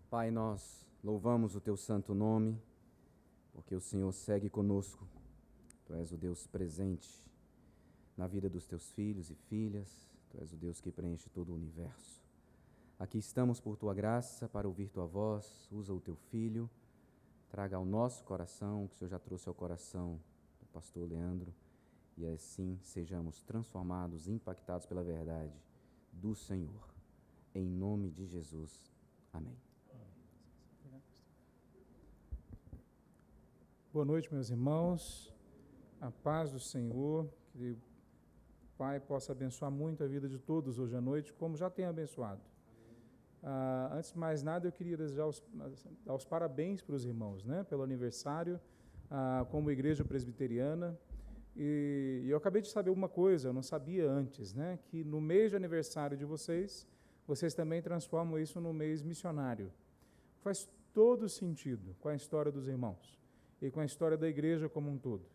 Pai, nós louvamos o Teu santo nome, porque o Senhor segue conosco. Tu és o Deus presente na vida dos Teus filhos e filhas. Tu és o Deus que preenche todo o universo. Aqui estamos por Tua graça para ouvir Tua voz. Usa o Teu Filho, traga ao nosso coração o que o Senhor já trouxe ao coração do pastor Leandro, e assim sejamos transformados, impactados pela verdade do Senhor. Em nome de Jesus. Amém. Boa noite, meus irmãos. A paz do Senhor, que o Pai possa abençoar muito a vida de todos hoje à noite, como já tem abençoado. Antes de mais nada, eu queria desejar dar os parabéns para os irmãos, né, pelo aniversário, como igreja presbiteriana. E eu acabei de saber uma coisa, eu não sabia antes, né, que no mês de aniversário de vocês também transformam isso no mês missionário. Faz todo sentido com a história dos irmãos e com a história da igreja como um todo.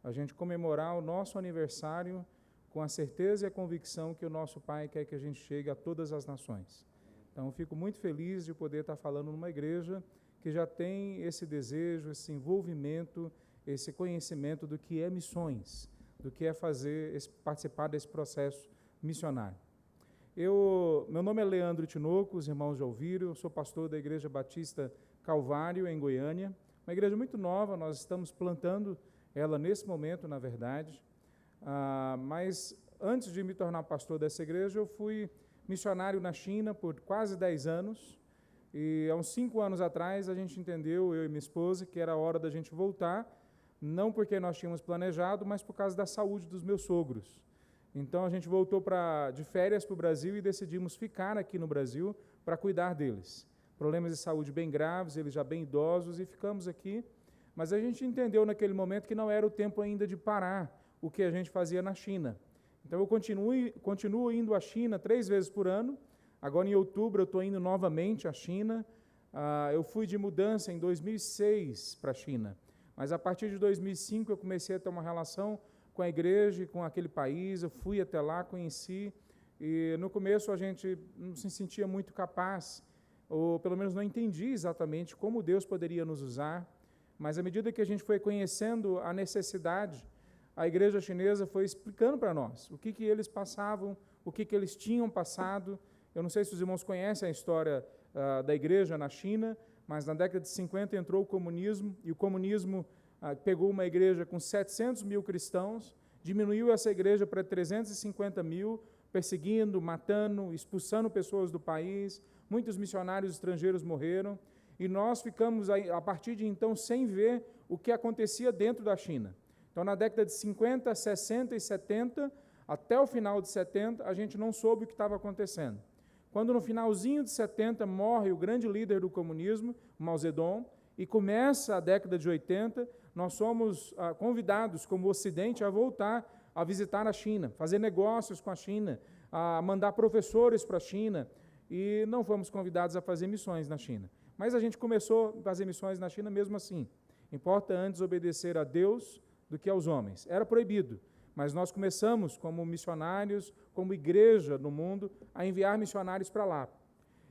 A gente comemorar o nosso aniversário com a certeza e a convicção que o nosso Pai quer que a gente chegue a todas as nações. Então, eu fico muito feliz de poder estar falando numa igreja que já tem esse desejo, esse envolvimento, esse conhecimento do que é missões, do que é participar desse processo missionário. Meu nome é Leandro Tinoco, os irmãos já ouviram, eu sou pastor da Igreja Batista Calvário, em Goiânia, uma igreja muito nova, nós estamos plantando ela nesse momento, na verdade, mas antes de me tornar pastor dessa igreja, eu fui missionário na China por quase 10 anos, e há uns 5 anos atrás a gente entendeu, eu e minha esposa, que era hora da gente voltar, não porque nós tínhamos planejado, mas por causa da saúde dos meus sogros. Então a gente voltou de férias para o Brasil e decidimos ficar aqui no Brasil para cuidar deles. Problemas de saúde bem graves, eles já bem idosos, e ficamos aqui, mas a gente entendeu naquele momento que não era o tempo ainda de parar o que a gente fazia na China. Então eu continuo indo à China 3 vezes por ano, agora em outubro eu estou indo novamente à China. Eu fui de mudança em 2006 para a China, mas a partir de 2005 eu comecei a ter uma relação com a igreja e com aquele país, eu fui até lá, conheci, e no começo a gente não se sentia muito capaz, ou pelo menos não entendia exatamente como Deus poderia nos usar, mas à medida que a gente foi conhecendo a necessidade, a igreja chinesa foi explicando para nós o que eles passavam, o que eles tinham passado. Eu não sei se os irmãos conhecem a história da igreja na China, mas na década de 50 entrou o comunismo, e o comunismo pegou uma igreja com 700 mil cristãos, diminuiu essa igreja para 350 mil, perseguindo, matando, expulsando pessoas do país, muitos missionários estrangeiros morreram, e nós ficamos, a partir de então, sem ver o que acontecia dentro da China. Então, na década de 50, 60 e 70, até o final de 70, a gente não soube o que estava acontecendo. Quando no finalzinho de 70 morre o grande líder do comunismo, Mao Zedong, e começa a década de 80, nós somos convidados, como Ocidente, a voltar a visitar a China, fazer negócios com a China, a mandar professores para a China, e não fomos convidados a fazer missões na China. Mas a gente começou a fazer missões na China mesmo assim. Importa antes obedecer a Deus do que aos homens. Era proibido, mas nós começamos como missionários, como igreja no mundo, a enviar missionários para lá.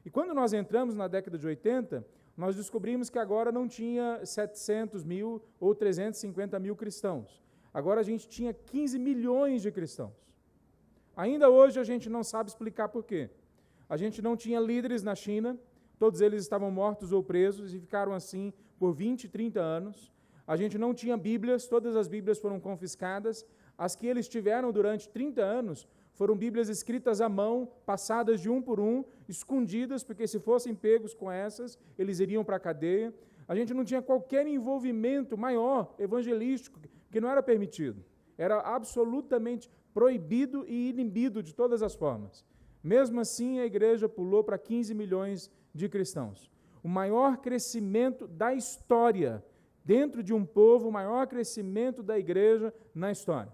E quando nós entramos na década de 80, nós descobrimos que agora não tinha 700 mil ou 350 mil cristãos. Agora a gente tinha 15 milhões de cristãos. Ainda hoje a gente não sabe explicar por quê. A gente não tinha líderes na China, todos eles estavam mortos ou presos e ficaram assim por 20, 30 anos. A gente não tinha Bíblias, todas as Bíblias foram confiscadas. As que eles tiveram durante 30 anos foram Bíblias escritas à mão, passadas de um por um, escondidas, porque se fossem pegos com essas, eles iriam para a cadeia. A gente não tinha qualquer envolvimento maior, evangelístico, que não era permitido. Era absolutamente proibido e inibido de todas as formas. Mesmo assim, a igreja pulou para 15 milhões de cristãos. O maior crescimento da história, dentro de um povo, o maior crescimento da igreja na história.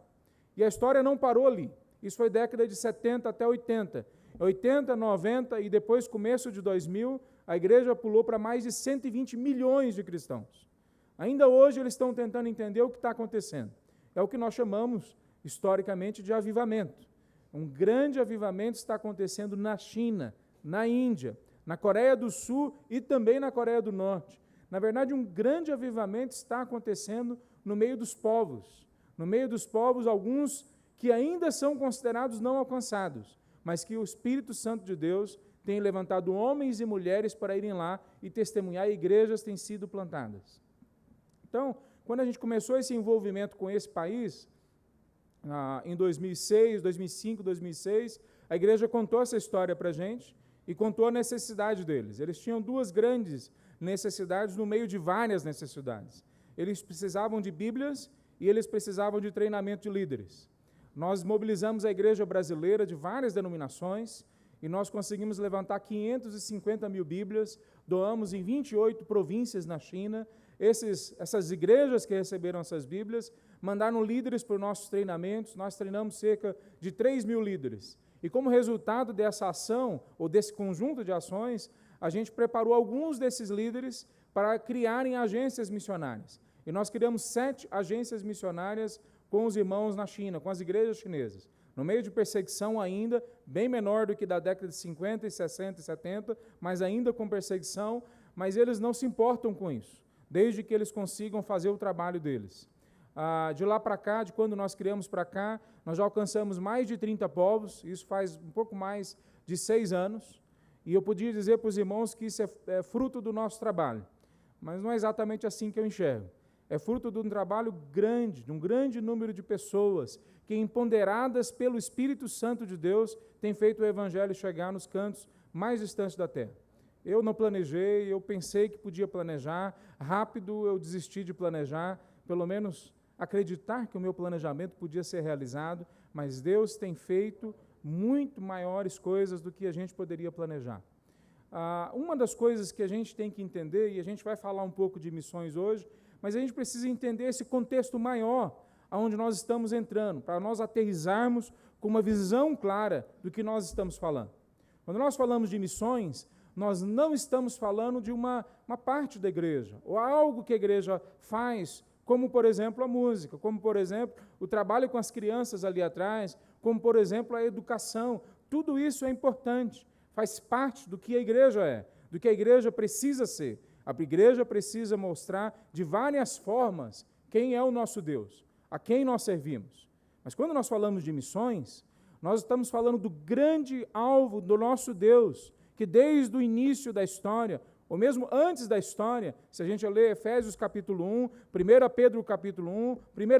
E a história não parou ali. Isso foi década de 70 até 80. 80, 90 e depois começo de 2000, a igreja pulou para mais de 120 milhões de cristãos. Ainda hoje eles estão tentando entender o que está acontecendo. É o que nós chamamos, historicamente, de avivamento. Um grande avivamento está acontecendo na China, na Índia, na Coreia do Sul e também na Coreia do Norte. Na verdade, um grande avivamento está acontecendo no meio dos povos. No meio dos povos, alguns que ainda são considerados não alcançados, mas que o Espírito Santo de Deus tem levantado homens e mulheres para irem lá e testemunhar, e igrejas têm sido plantadas. Então, quando a gente começou esse envolvimento com esse país, em 2006, 2005, 2006, a igreja contou essa história para a gente e contou a necessidade deles. Eles tinham duas grandes necessidades no meio de várias necessidades. Eles precisavam de Bíblias e eles precisavam de treinamento de líderes. Nós mobilizamos a igreja brasileira de várias denominações e nós conseguimos levantar 550 mil Bíblias, doamos em 28 províncias na China. Essas igrejas que receberam essas Bíblias mandaram líderes para os nossos treinamentos. Nós treinamos cerca de 3 mil líderes. E como resultado dessa ação, ou desse conjunto de ações, a gente preparou alguns desses líderes para criarem agências missionárias. E nós criamos 7 agências missionárias com os irmãos na China, com as igrejas chinesas. No meio de perseguição ainda, bem menor do que da década de 50, 60 e 70, mas ainda com perseguição, mas eles não se importam com isso, desde que eles consigam fazer o trabalho deles. De lá para cá, de quando nós criamos para cá, nós já alcançamos mais de 30 povos, isso faz um pouco mais de 6 anos, e eu podia dizer para os irmãos que isso é fruto do nosso trabalho, mas não é exatamente assim que eu enxergo. É fruto de um trabalho grande, de um grande número de pessoas que, empoderadas pelo Espírito Santo de Deus, têm feito o Evangelho chegar nos cantos mais distantes da terra. Eu não planejei, eu pensei que podia planejar, rápido eu desisti de planejar, pelo menos acreditar que o meu planejamento podia ser realizado, mas Deus tem feito muito maiores coisas do que a gente poderia planejar. Uma das coisas que a gente tem que entender, e a gente vai falar um pouco de missões hoje, mas a gente precisa entender esse contexto maior aonde nós estamos entrando, para nós aterrissarmos com uma visão clara do que nós estamos falando. Quando nós falamos de missões, nós não estamos falando de uma parte da igreja, ou algo que a igreja faz, como, por exemplo, a música, como, por exemplo, o trabalho com as crianças ali atrás, como, por exemplo, a educação. Tudo isso é importante, faz parte do que a igreja é, do que a igreja precisa ser. A igreja precisa mostrar de várias formas quem é o nosso Deus, a quem nós servimos. Mas quando nós falamos de missões, nós estamos falando do grande alvo do nosso Deus, que desde o início da história, ou mesmo antes da história, se a gente ler Efésios capítulo 1, 1 Pedro capítulo 1,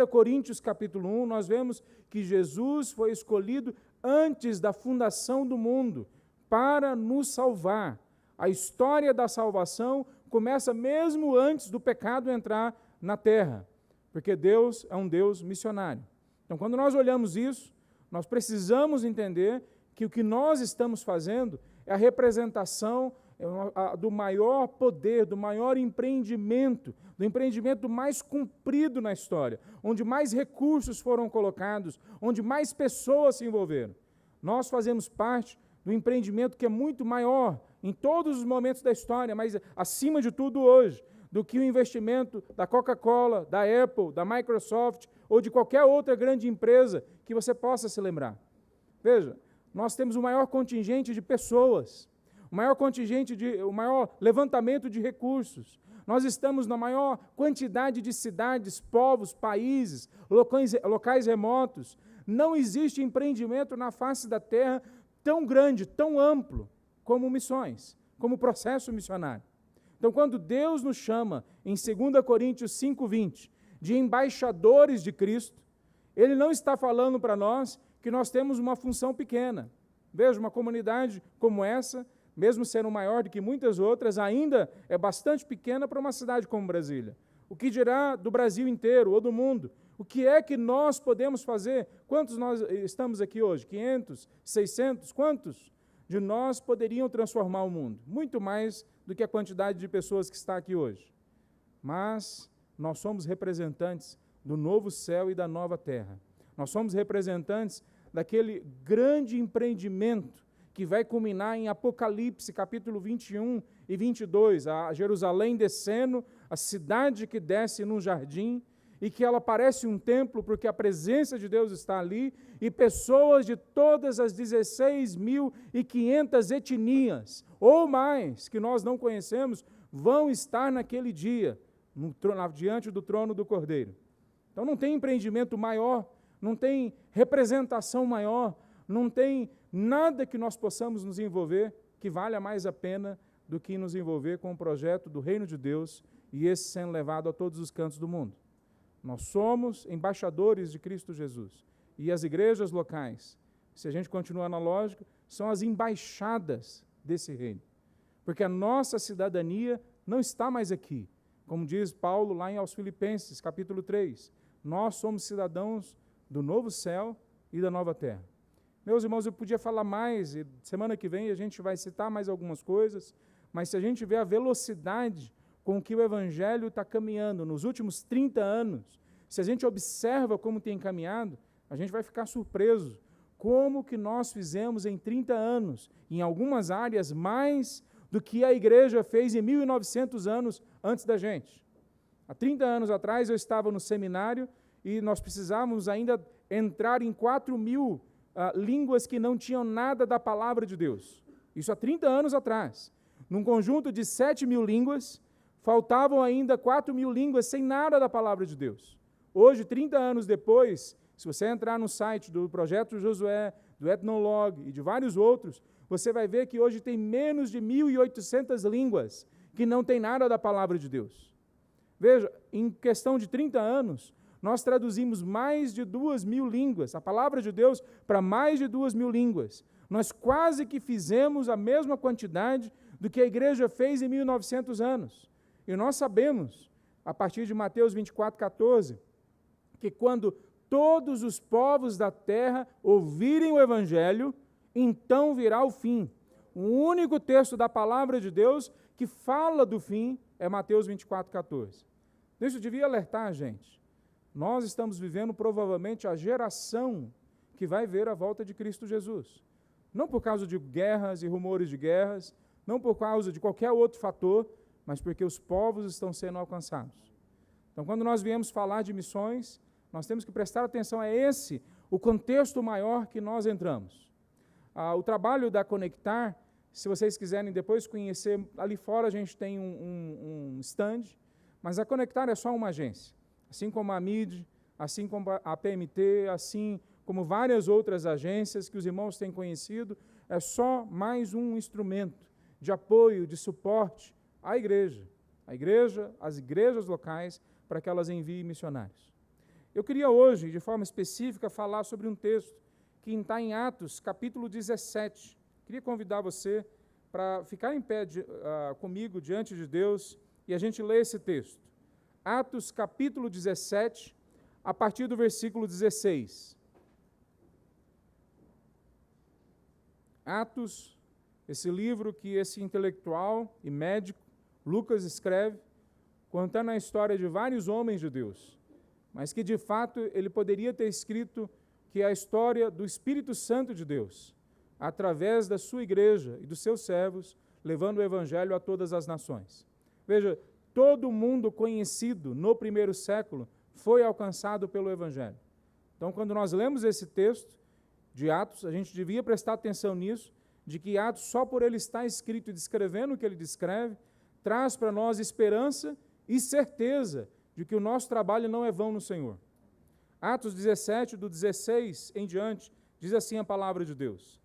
1 Coríntios capítulo 1, nós vemos que Jesus foi escolhido antes da fundação do mundo para nos salvar. A história da salvação começa mesmo antes do pecado entrar na terra, porque Deus é um Deus missionário. Então, quando nós olhamos isso, nós precisamos entender que o que nós estamos fazendo é a representação do maior poder, do maior empreendimento, do empreendimento mais comprido na história, onde mais recursos foram colocados, onde mais pessoas se envolveram. Nós fazemos parte do empreendimento que é muito maior em todos os momentos da história, mas acima de tudo hoje, do que o investimento da Coca-Cola, da Apple, da Microsoft ou de qualquer outra grande empresa que você possa se lembrar. Veja, nós temos o maior contingente de pessoas, o maior levantamento de recursos. Nós estamos na maior quantidade de cidades, povos, países, locais remotos. Não existe empreendimento na face da terra tão grande, tão amplo, como missões, como processo missionário. Então, quando Deus nos chama, em 2 Coríntios 5:20, de embaixadores de Cristo, Ele não está falando para nós que nós temos uma função pequena. Veja, uma comunidade como essa, mesmo sendo maior do que muitas outras, ainda é bastante pequena para uma cidade como Brasília. O que dirá do Brasil inteiro ou do mundo? O que é que nós podemos fazer? Quantos nós estamos aqui hoje? 500? 600? Quantos de nós poderiam transformar o mundo? Muito mais do que a quantidade de pessoas que está aqui hoje. Mas nós somos representantes do novo céu e da nova terra. Nós somos representantes daquele grande empreendimento que vai culminar em Apocalipse, capítulo 21 e 22, a Jerusalém descendo, a cidade que desce num jardim, e que ela parece um templo porque a presença de Deus está ali, e pessoas de todas as 16.500 etnias, ou mais, que nós não conhecemos, vão estar naquele dia, diante do trono do Cordeiro. Então não tem empreendimento maior, não tem representação maior, não tem nada que nós possamos nos envolver que valha mais a pena do que nos envolver com o projeto do reino de Deus e esse sendo levado a todos os cantos do mundo. Nós somos embaixadores de Cristo Jesus. E as igrejas locais, se a gente continuar na lógica, são as embaixadas desse reino. Porque a nossa cidadania não está mais aqui. Como diz Paulo lá aos Filipenses, capítulo 3. Nós somos cidadãos do novo céu e da nova terra. Meus irmãos, eu podia falar mais, e semana que vem a gente vai citar mais algumas coisas, mas se a gente vê a velocidade com que o Evangelho está caminhando nos últimos 30 anos, se a gente observa como tem caminhado, a gente vai ficar surpreso. Como que nós fizemos em 30 anos, em algumas áreas, mais do que a igreja fez em 1.900 anos antes da gente. Há 30 anos atrás eu estava no seminário e nós precisávamos ainda entrar em 4.000 línguas que não tinham nada da palavra de Deus. Isso há 30 anos atrás. Num conjunto de 7.000 línguas, faltavam ainda 4.000 línguas sem nada da palavra de Deus. Hoje, 30 anos depois, se você entrar no site do Projeto Josué, do Ethnologue e de vários outros, você vai ver que hoje tem menos de 1.800 línguas que não tem nada da palavra de Deus. Veja, em questão de 30 anos, nós traduzimos mais de 2.000 línguas, a palavra de Deus, para mais de 2.000 línguas. Nós quase que fizemos a mesma quantidade do que a igreja fez em 1.900 anos. E nós sabemos, a partir de Mateus 24:14, que quando todos os povos da terra ouvirem o Evangelho, então virá o fim. O único texto da palavra de Deus que fala do fim é Mateus 24:14. Isso devia alertar a gente. Nós estamos vivendo provavelmente a geração que vai ver a volta de Cristo Jesus. Não por causa de guerras e rumores de guerras, não por causa de qualquer outro fator, mas porque os povos estão sendo alcançados. Então, quando nós viemos falar de missões, nós temos que prestar atenção a esse, o contexto maior que nós entramos. O trabalho da Conectar, se vocês quiserem depois conhecer, ali fora a gente tem um stand, mas a Conectar é só uma agência. Assim como a MID, assim como a PMT, assim como várias outras agências que os irmãos têm conhecido, é só mais um instrumento de apoio, de suporte à igreja, as igrejas locais, para que elas enviem missionários. Eu queria hoje, de forma específica, falar sobre um texto que está em Atos, capítulo 17. Queria convidar você para ficar em pé comigo diante de Deus e a gente ler esse texto. Atos, capítulo 17, a partir do versículo 16. Atos, esse livro que esse intelectual e médico, Lucas, escreve, contando a história de vários homens de Deus, mas que, de fato, ele poderia ter escrito que é a história do Espírito Santo de Deus, através da sua igreja e dos seus servos, levando o Evangelho a todas as nações. Veja, todo mundo conhecido no primeiro século foi alcançado pelo Evangelho. Então, quando nós lemos esse texto de Atos, a gente devia prestar atenção nisso, de que Atos, só por ele estar escrito e descrevendo o que ele descreve, traz para nós esperança e certeza de que o nosso trabalho não é vão no Senhor. Atos 17, do 16 em diante, diz assim a palavra de Deus.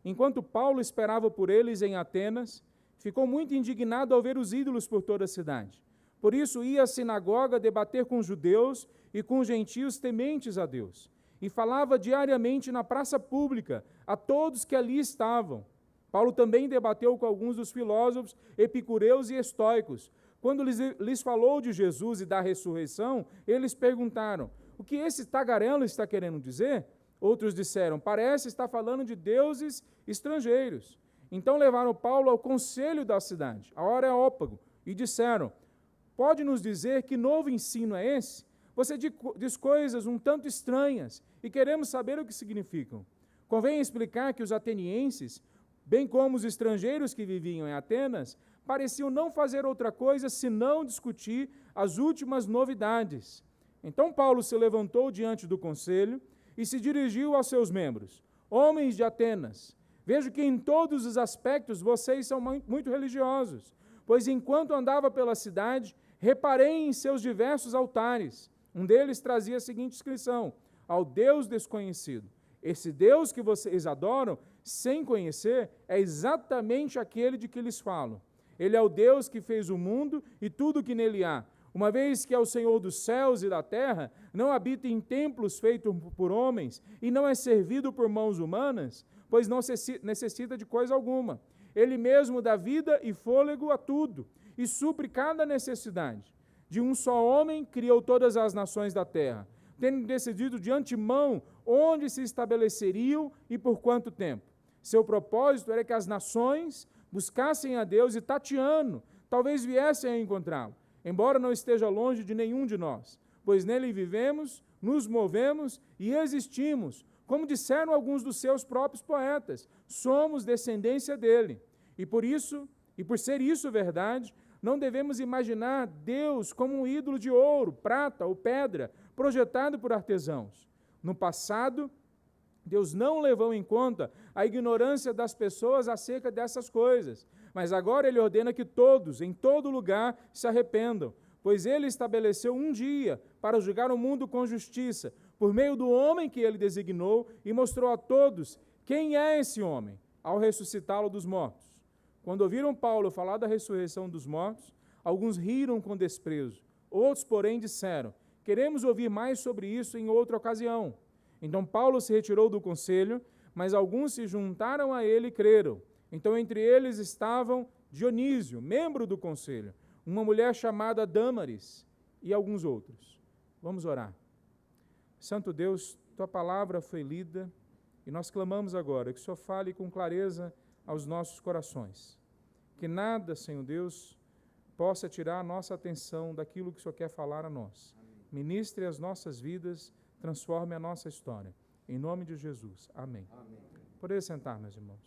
Enquanto Paulo esperava por eles em Atenas, ficou muito indignado ao ver os ídolos por toda a cidade. Por isso ia à sinagoga debater com os judeus e com os gentios tementes a Deus. E falava diariamente na praça pública a todos que ali estavam. Paulo também debateu com alguns dos filósofos epicureus e estoicos. Quando lhes falou de Jesus e da ressurreição, eles perguntaram, o que esse tagarelo está querendo dizer? Outros disseram, parece estar falando de deuses estrangeiros. Então levaram Paulo ao conselho da cidade, ao Areópago, e disseram, pode nos dizer que novo ensino é esse? Você diz coisas um tanto estranhas e queremos saber o que significam. Convém explicar que os atenienses, bem como os estrangeiros que viviam em Atenas, pareciam não fazer outra coisa senão discutir as últimas novidades. Então Paulo se levantou diante do conselho e se dirigiu aos seus membros: homens de Atenas, vejo que em todos os aspectos vocês são muito religiosos, pois enquanto andava pela cidade, reparei em seus diversos altares. Um deles trazia a seguinte inscrição: ao Deus desconhecido. Esse Deus que vocês adoram, sem conhecer, é exatamente aquele de que lhes falo. Ele é o Deus que fez o mundo e tudo que nele há. Uma vez que é o Senhor dos céus e da terra, não habita em templos feitos por homens e não é servido por mãos humanas, pois não necessita de coisa alguma. Ele mesmo dá vida e fôlego a tudo e supre cada necessidade. De um só homem criou todas as nações da terra, tendo decidido de antemão onde se estabeleceriam e por quanto tempo. Seu propósito era que as nações buscassem a Deus e, tateando, talvez viessem a encontrá-lo, embora não esteja longe de nenhum de nós, pois nele vivemos, nos movemos e existimos, como disseram alguns dos seus próprios poetas, somos descendência dele. E por isso, e por ser isso verdade, não devemos imaginar Deus como um ídolo de ouro, prata ou pedra, projetado por artesãos. No passado, Deus não levou em conta a ignorância das pessoas acerca dessas coisas, mas agora Ele ordena que todos, em todo lugar, se arrependam, pois Ele estabeleceu um dia para julgar o mundo com justiça, por meio do homem que Ele designou, e mostrou a todos quem é esse homem, ao ressuscitá-lo dos mortos. Quando ouviram Paulo falar da ressurreição dos mortos, alguns riram com desprezo, outros, porém, disseram: queremos ouvir mais sobre isso em outra ocasião. Então Paulo se retirou do conselho, mas alguns se juntaram a ele e creram. Então entre eles estavam Dionísio, membro do conselho, uma mulher chamada Dâmaris e alguns outros. Vamos orar. Santo Deus, tua palavra foi lida e nós clamamos agora que o Senhor fale com clareza aos nossos corações. Que nada, Senhor Deus, possa tirar a nossa atenção daquilo que o Senhor quer falar a nós. Ministre as nossas vidas, transforme a nossa história. Em nome de Jesus. Amém. Amém. Poderia sentar, meus irmãos.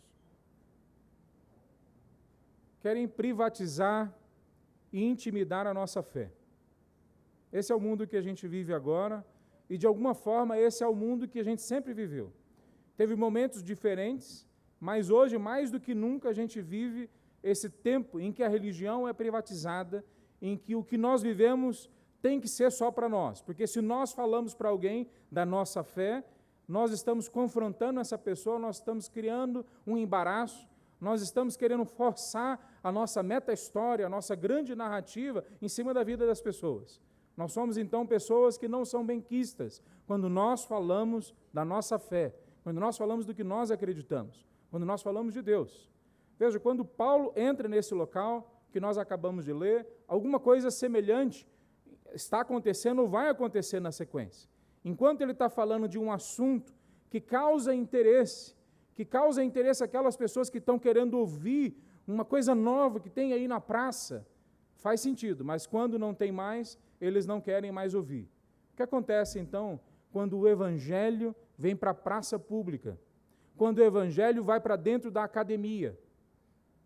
Querem privatizar e intimidar a nossa fé. Esse é o mundo que a gente vive agora e, de alguma forma, esse é o mundo que a gente sempre viveu. Teve momentos diferentes, mas hoje, mais do que nunca, a gente vive esse tempo em que a religião é privatizada, em que o que nós vivemos tem que ser só para nós, porque se nós falamos para alguém da nossa fé, nós estamos confrontando essa pessoa, nós estamos criando um embaraço, nós estamos querendo forçar a nossa meta-história, a nossa grande narrativa em cima da vida das pessoas. Nós somos, então, pessoas que não são benquistas quando nós falamos da nossa fé, quando nós falamos do que nós acreditamos, quando nós falamos de Deus. Veja, quando Paulo entra nesse local que nós acabamos de ler, alguma coisa semelhante está acontecendo ou vai acontecer na sequência. Enquanto ele está falando de um assunto que causa interesse àquelas pessoas que estão querendo ouvir uma coisa nova que tem aí na praça, faz sentido, mas quando não tem mais, eles não querem mais ouvir. O que acontece, então, quando o Evangelho vem para a praça pública? Quando o Evangelho vai para dentro da academia?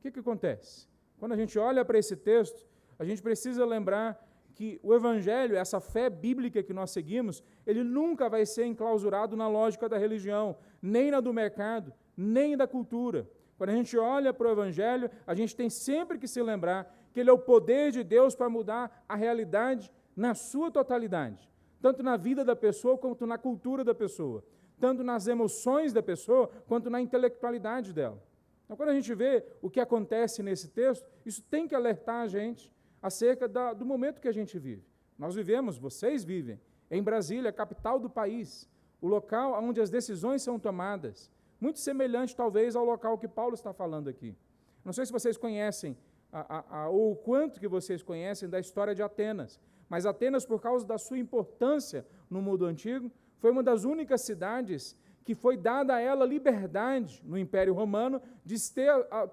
O que acontece? Quando a gente olha para esse texto, a gente precisa lembrar que o Evangelho, essa fé bíblica que nós seguimos, ele nunca vai ser enclausurado na lógica da religião, nem na do mercado, nem da cultura. Quando a gente olha para o Evangelho, a gente tem sempre que se lembrar que ele é o poder de Deus para mudar a realidade na sua totalidade, tanto na vida da pessoa quanto na cultura da pessoa, tanto nas emoções da pessoa quanto na intelectualidade dela. Então, quando a gente vê o que acontece nesse texto, isso tem que alertar a gente acerca do momento que a gente vive. Nós vivemos, vocês vivem, em Brasília, capital do país, o local onde as decisões são tomadas, muito semelhante, talvez, ao local que Paulo está falando aqui. Não sei se vocês conhecem, ou o quanto que vocês conhecem da história de Atenas, mas Atenas, por causa da sua importância no mundo antigo, foi uma das únicas cidades que foi dada a ela liberdade no Império Romano de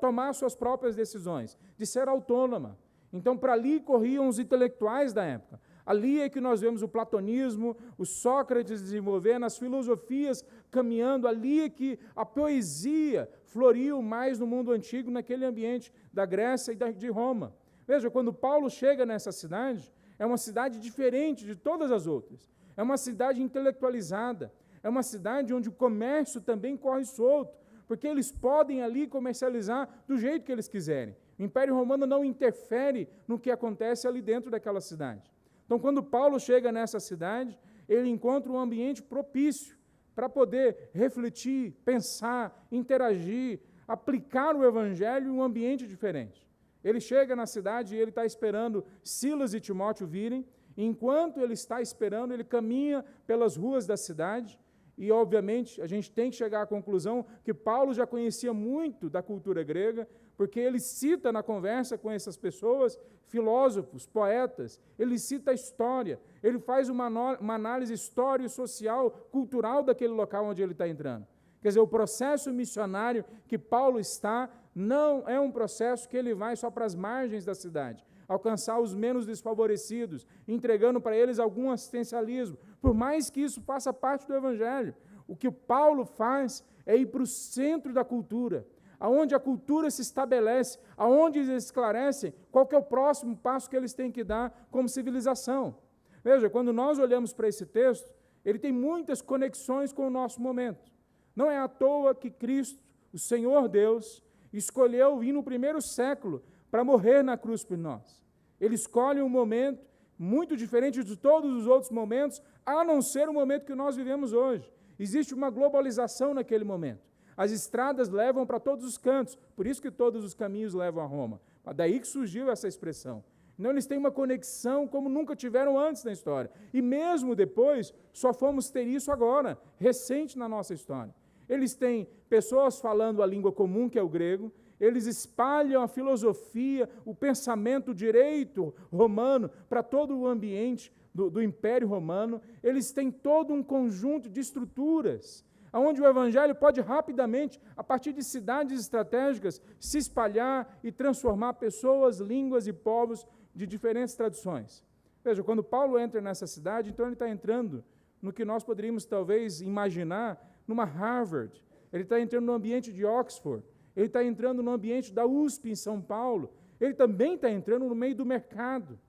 tomar suas próprias decisões, de ser autônoma. Então, para ali corriam os intelectuais da época. Ali é que nós vemos o platonismo, o Sócrates desenvolvendo, as filosofias caminhando, ali é que a poesia floriu mais no mundo antigo, naquele ambiente da Grécia e de Roma. Veja, quando Paulo chega nessa cidade, é uma cidade diferente de todas as outras. É uma cidade intelectualizada, é uma cidade onde o comércio também corre solto, porque eles podem ali comercializar do jeito que eles quiserem. O Império Romano não interfere no que acontece ali dentro daquela cidade. Então, quando Paulo chega nessa cidade, ele encontra um ambiente propício para poder refletir, pensar, interagir, aplicar o Evangelho em um ambiente diferente. Ele chega na cidade e ele está esperando Silas e Timóteo virem. E enquanto ele está esperando, ele caminha pelas ruas da cidade. E, obviamente, a gente tem que chegar à conclusão que Paulo já conhecia muito da cultura grega, porque ele cita na conversa com essas pessoas filósofos, poetas, ele cita a história, ele faz uma análise histórico-social, cultural daquele local onde ele está entrando. Quer dizer, o processo missionário que Paulo está não é um processo que ele vai só para as margens da cidade, alcançar os menos desfavorecidos, entregando para eles algum assistencialismo, por mais que isso faça parte do Evangelho. O que Paulo faz é ir para o centro da cultura, aonde a cultura se estabelece, aonde eles esclarecem qual que é o próximo passo que eles têm que dar como civilização. Veja, quando nós olhamos para esse texto, ele tem muitas conexões com o nosso momento. Não é à toa que Cristo, o Senhor Deus, escolheu vir no primeiro século para morrer na cruz por nós. Ele escolhe um momento muito diferente de todos os outros momentos, a não ser o momento que nós vivemos hoje. Existe uma globalização naquele momento. As estradas levam para todos os cantos, por isso que todos os caminhos levam a Roma. Daí que surgiu essa expressão. Então, eles têm uma conexão como nunca tiveram antes na história. E mesmo depois, só fomos ter isso agora, recente na nossa história. Eles têm pessoas falando a língua comum, que é o grego, eles espalham a filosofia, o pensamento, o direito romano para todo o ambiente do Império Romano. Eles têm todo um conjunto de estruturas, onde o Evangelho pode rapidamente, a partir de cidades estratégicas, se espalhar e transformar pessoas, línguas e povos de diferentes tradições. Veja, quando Paulo entra nessa cidade, então ele está entrando no que nós poderíamos talvez imaginar numa Harvard, ele está entrando no ambiente de Oxford, ele está entrando no ambiente da USP em São Paulo, ele também está entrando no meio do mercado.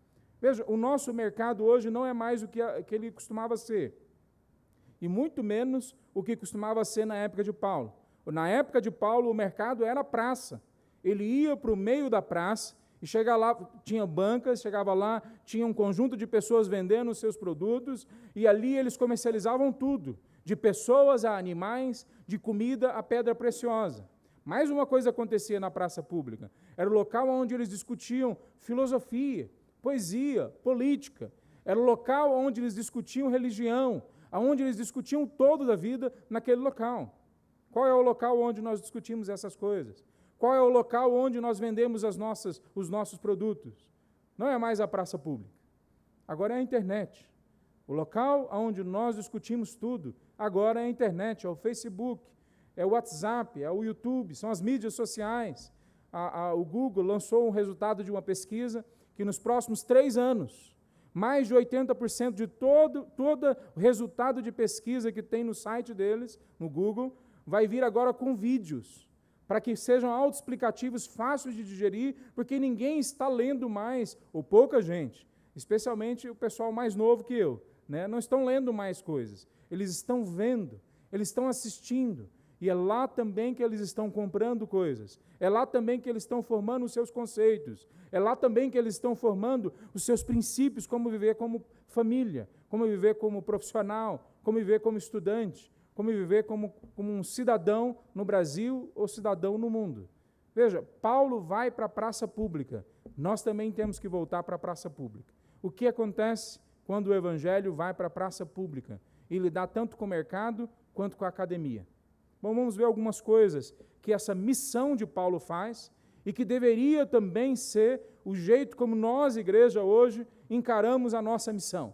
Veja, o nosso mercado hoje não é mais o que ele costumava ser, e muito menos o que costumava ser na época de Paulo. Na época de Paulo, o mercado era a praça. Ele ia para o meio da praça e chegava lá, tinha bancas, chegava lá, tinha um conjunto de pessoas vendendo os seus produtos, e ali eles comercializavam tudo, de pessoas a animais, de comida a pedra preciosa. Mais uma coisa acontecia na praça pública. Era o local onde eles discutiam filosofia, poesia, política. Era o local onde eles discutiam religião, onde eles discutiam todo da vida naquele local. Qual é o local onde nós discutimos essas coisas? Qual é o local onde nós vendemos os nossos produtos? Não é mais a praça pública. Agora é a internet. O local onde nós discutimos tudo, agora é a internet, é o Facebook, é o WhatsApp, é o YouTube, são as mídias sociais. O Google lançou um resultado de uma pesquisa que nos próximos 3 anos, mais de 80% de todo o resultado de pesquisa que tem no site deles, no Google, vai vir agora com vídeos, para que sejam autoexplicativos, fáceis de digerir, porque ninguém está lendo mais, ou pouca gente, especialmente o pessoal mais novo que eu, né? Não estão lendo mais coisas, eles estão vendo, eles estão assistindo, e é lá também que eles estão comprando coisas, é lá também que eles estão formando os seus conceitos, é lá também que eles estão formando os seus princípios, como viver como família, como viver como profissional, como viver como estudante, como viver como um cidadão no Brasil ou cidadão no mundo. Veja, Paulo vai para a praça pública, nós também temos que voltar para a praça pública. O que acontece quando o Evangelho vai para a praça pública e lidar tanto com o mercado quanto com a academia? Bom, vamos ver algumas coisas que essa missão de Paulo faz e que deveria também ser o jeito como nós, igreja, hoje, encaramos a nossa missão.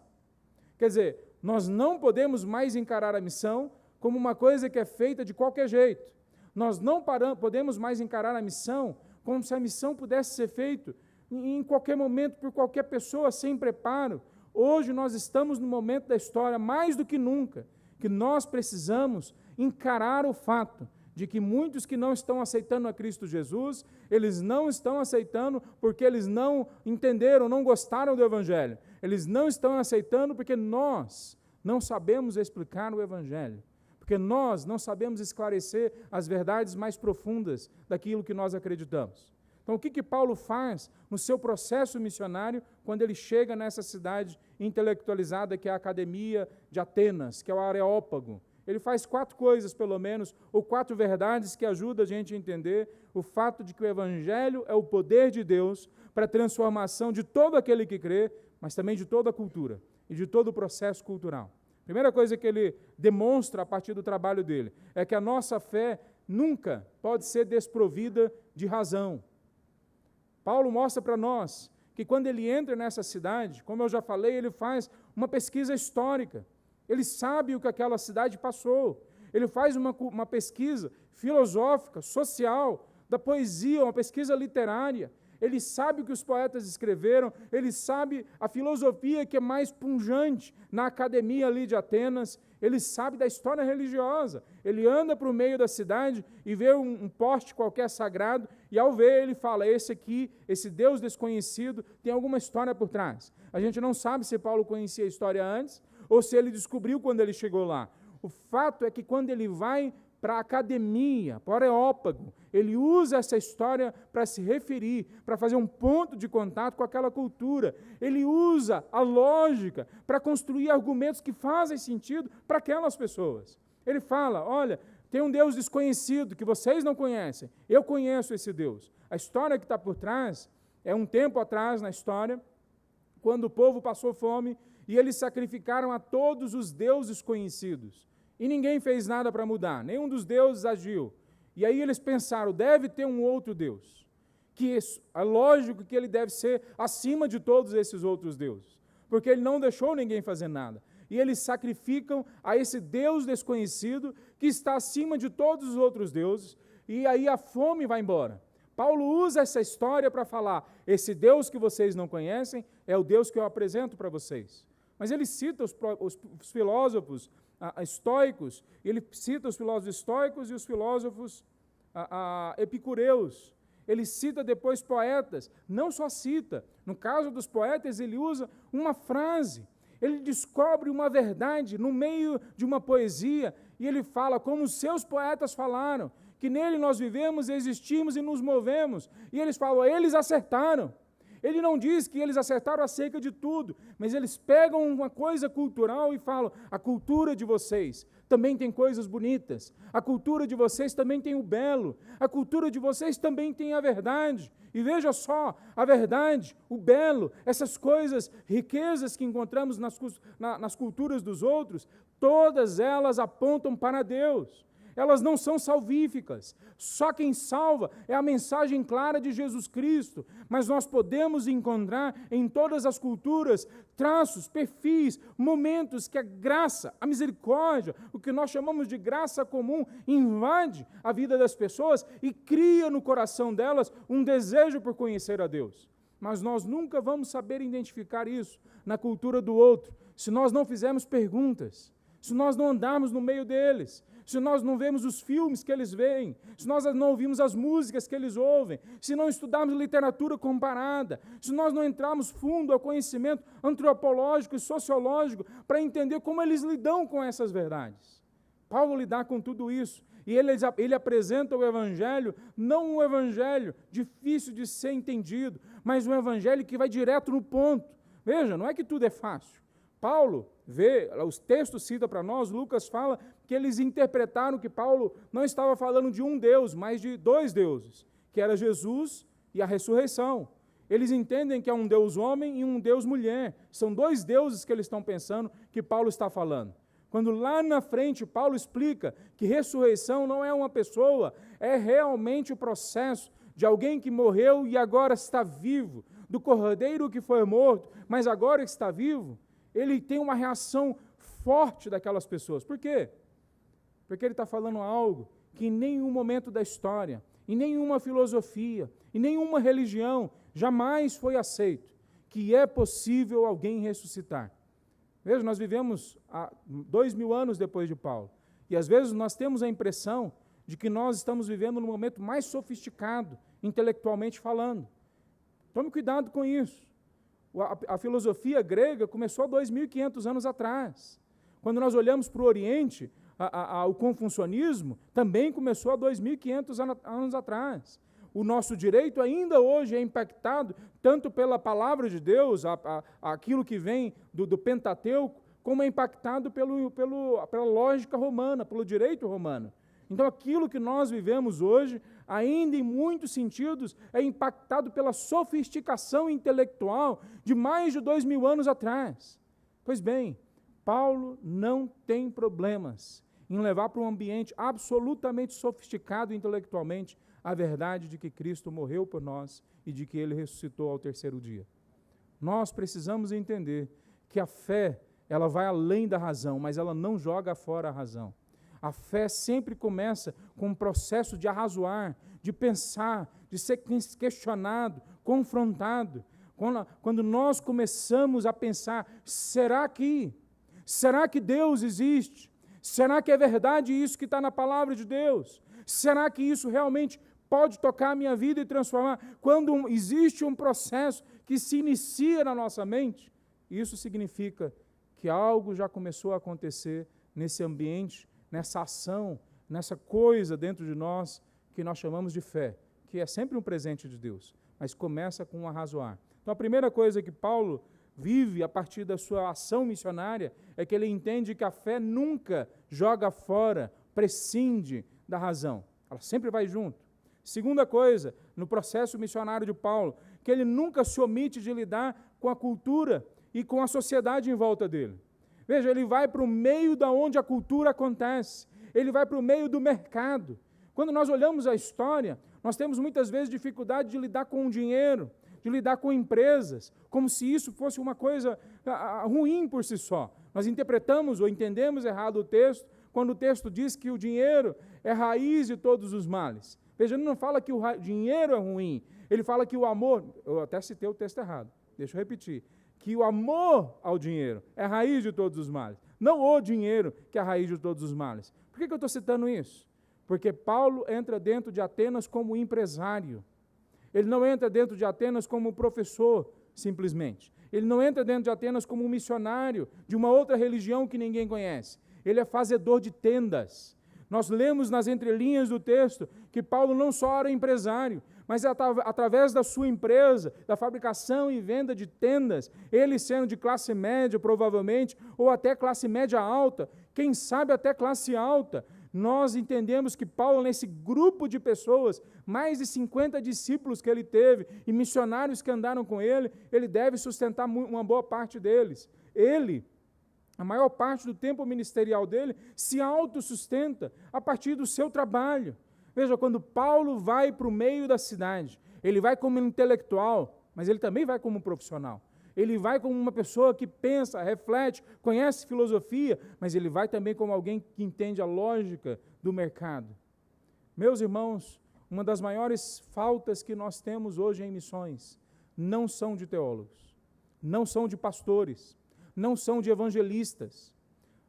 Quer dizer, nós não podemos mais encarar a missão como uma coisa que é feita de qualquer jeito. Nós não podemos mais encarar a missão como se a missão pudesse ser feita em qualquer momento, por qualquer pessoa, sem preparo. Hoje nós estamos no momento da história, mais do que nunca, que nós precisamos encarar o fato de que muitos que não estão aceitando a Cristo Jesus, eles não estão aceitando porque eles não entenderam, não gostaram do Evangelho. Eles não estão aceitando porque nós não sabemos explicar o Evangelho, porque nós não sabemos esclarecer as verdades mais profundas daquilo que nós acreditamos. Então, o que Paulo faz no seu processo missionário quando ele chega nessa cidade intelectualizada que é a Academia de Atenas, que é o Areópago? Ele faz 4 coisas, pelo menos, ou 4 verdades que ajudam a gente a entender o fato de que o Evangelho é o poder de Deus para a transformação de todo aquele que crê, mas também de toda a cultura e de todo o processo cultural. A primeira coisa que ele demonstra a partir do trabalho dele é que a nossa fé nunca pode ser desprovida de razão. Paulo mostra para nós que quando ele entra nessa cidade, como eu já falei, ele faz uma pesquisa histórica. Ele sabe o que aquela cidade passou. Ele faz uma pesquisa filosófica, social, da poesia, uma pesquisa literária. Ele sabe o que os poetas escreveram, ele sabe a filosofia que é mais pungente na academia ali de Atenas, ele sabe da história religiosa. Ele anda para o meio da cidade e vê um poste qualquer sagrado, e ao ver ele fala, esse aqui, esse Deus desconhecido, tem alguma história por trás. A gente não sabe se Paulo conhecia a história antes, ou se ele descobriu quando ele chegou lá. O fato é que quando ele vai para a academia, para o Areópago, ele usa essa história para se referir, para fazer um ponto de contato com aquela cultura. Ele usa a lógica para construir argumentos que fazem sentido para aquelas pessoas. Ele fala, olha, tem um Deus desconhecido que vocês não conhecem, eu conheço esse Deus. A história que está por trás é um tempo atrás na história, quando o povo passou fome e eles sacrificaram a todos os deuses conhecidos. E ninguém fez nada para mudar, nenhum dos deuses agiu. E aí eles pensaram, deve ter um outro Deus, que é lógico que ele deve ser acima de todos esses outros deuses, porque ele não deixou ninguém fazer nada. E eles sacrificam a esse Deus desconhecido, que está acima de todos os outros deuses, e aí a fome vai embora. Paulo usa essa história para falar, esse Deus que vocês não conhecem, é o Deus que eu apresento para vocês. Mas ele cita os filósofos estoicos, ele cita os filósofos estoicos e os filósofos epicureus. Ele cita depois poetas, não só cita, no caso dos poetas ele usa uma frase, ele descobre uma verdade no meio de uma poesia, e ele fala como os seus poetas falaram, que nele nós vivemos, existimos e nos movemos, e eles falam, eles acertaram. Ele não diz que eles acertaram acerca de tudo, mas eles pegam uma coisa cultural e falam, a cultura de vocês também tem coisas bonitas, a cultura de vocês também tem o belo, a cultura de vocês também tem a verdade. E veja só, a verdade, o belo, essas coisas, riquezas que encontramos nas culturas dos outros, todas elas apontam para Deus. Elas não são salvíficas. Só quem salva é a mensagem clara de Jesus Cristo. Mas nós podemos encontrar em todas as culturas traços, perfis, momentos que a graça, a misericórdia, o que nós chamamos de graça comum, invade a vida das pessoas e cria no coração delas um desejo por conhecer a Deus. Mas nós nunca vamos saber identificar isso na cultura do outro, se nós não fizermos perguntas, se nós não andarmos no meio deles, se nós não vemos os filmes que eles veem, se nós não ouvimos as músicas que eles ouvem, se não estudarmos literatura comparada, se nós não entrarmos fundo ao conhecimento antropológico e sociológico para entender como eles lidam com essas verdades. Paulo lida com tudo isso, e ele apresenta o Evangelho, não um Evangelho difícil de ser entendido, mas um Evangelho que vai direto no ponto. Veja, não é que tudo é fácil. Paulo vê, os textos citam para nós, Lucas fala que eles interpretaram que Paulo não estava falando de um Deus, mas de 2 deuses, que era Jesus e a ressurreição. Eles entendem que é um Deus homem e um Deus mulher. São 2 deuses que eles estão pensando que Paulo está falando. Quando lá na frente Paulo explica que ressurreição não é uma pessoa, é realmente o processo de alguém que morreu e agora está vivo, do cordeiro que foi morto, mas agora está vivo. Ele tem uma reação forte daquelas pessoas. Por quê? Porque ele está falando algo que em nenhum momento da história, em nenhuma filosofia, em nenhuma religião, jamais foi aceito, que é possível alguém ressuscitar. Veja, nós vivemos há 2000 anos depois de Paulo, e às vezes nós temos a impressão de que nós estamos vivendo no momento mais sofisticado, intelectualmente falando. Tome cuidado com isso. A filosofia grega começou 2.500 anos atrás. Quando nós olhamos para o Oriente, o confucionismo também começou há 2.500 anos atrás. O nosso direito ainda hoje é impactado tanto pela palavra de Deus, aquilo que vem do Pentateuco, como é impactado pela lógica romana, pelo direito romano. Então, aquilo que nós vivemos hoje, ainda em muitos sentidos, é impactado pela sofisticação intelectual de mais de 2.000 anos atrás. Pois bem, Paulo não tem problemas em levar para um ambiente absolutamente sofisticado intelectualmente a verdade de que Cristo morreu por nós e de que Ele ressuscitou ao terceiro dia. Nós precisamos entender que a fé, ela vai além da razão, mas ela não joga fora a razão. A fé sempre começa com um processo de arrazoar, de pensar, de ser questionado, confrontado. Quando nós começamos a pensar, será que Deus existe? Será que é verdade isso que está na palavra de Deus? Será que isso realmente pode tocar a minha vida e transformar? Quando existe um processo que se inicia na nossa mente, isso significa que algo já começou a acontecer nesse ambiente, nessa ação, nessa coisa dentro de nós que nós chamamos de fé, que é sempre um presente de Deus, mas começa com um arrazoar. Então, a primeira coisa que Paulo vive a partir da sua ação missionária é que ele entende que a fé nunca joga fora, prescinde da razão. Ela sempre vai junto. Segunda coisa, no processo missionário de Paulo, que ele nunca se omite de lidar com a cultura e com a sociedade em volta dele. Veja, ele vai para o meio da onde a cultura acontece, ele vai para o meio do mercado. Quando nós olhamos a história, nós temos muitas vezes dificuldade de lidar com o dinheiro, de lidar com empresas, como se isso fosse uma coisa ruim por si só. Nós interpretamos ou entendemos errado o texto, quando o texto diz que o dinheiro é raiz de todos os males. Veja, ele não fala que o dinheiro é ruim, ele fala que o amor, eu até citei o texto errado, deixa eu repetir, que o amor ao dinheiro é a raiz de todos os males, não o dinheiro que é a raiz de todos os males. Por que eu estou citando isso? Porque Paulo entra dentro de Atenas como empresário. Ele não entra dentro de Atenas como professor, simplesmente. Ele não entra dentro de Atenas como um missionário de uma outra religião que ninguém conhece. Ele é fazedor de tendas. Nós lemos nas entrelinhas do texto que Paulo não só era empresário, mas através da sua empresa, da fabricação e venda de tendas, ele sendo de classe média, provavelmente, ou até classe média alta, quem sabe até classe alta, nós entendemos que Paulo, nesse grupo de pessoas, mais de 50 discípulos que ele teve, e missionários que andaram com ele deve sustentar uma boa parte deles. Ele, a maior parte do tempo ministerial dele, se autossustenta a partir do seu trabalho. Veja, quando Paulo vai para o meio da cidade, ele vai como intelectual, mas ele também vai como profissional. Ele vai como uma pessoa que pensa, reflete, conhece filosofia, mas ele vai também como alguém que entende a lógica do mercado. Meus irmãos, uma das maiores faltas que nós temos hoje em missões não são de teólogos, não são de pastores, não são de evangelistas.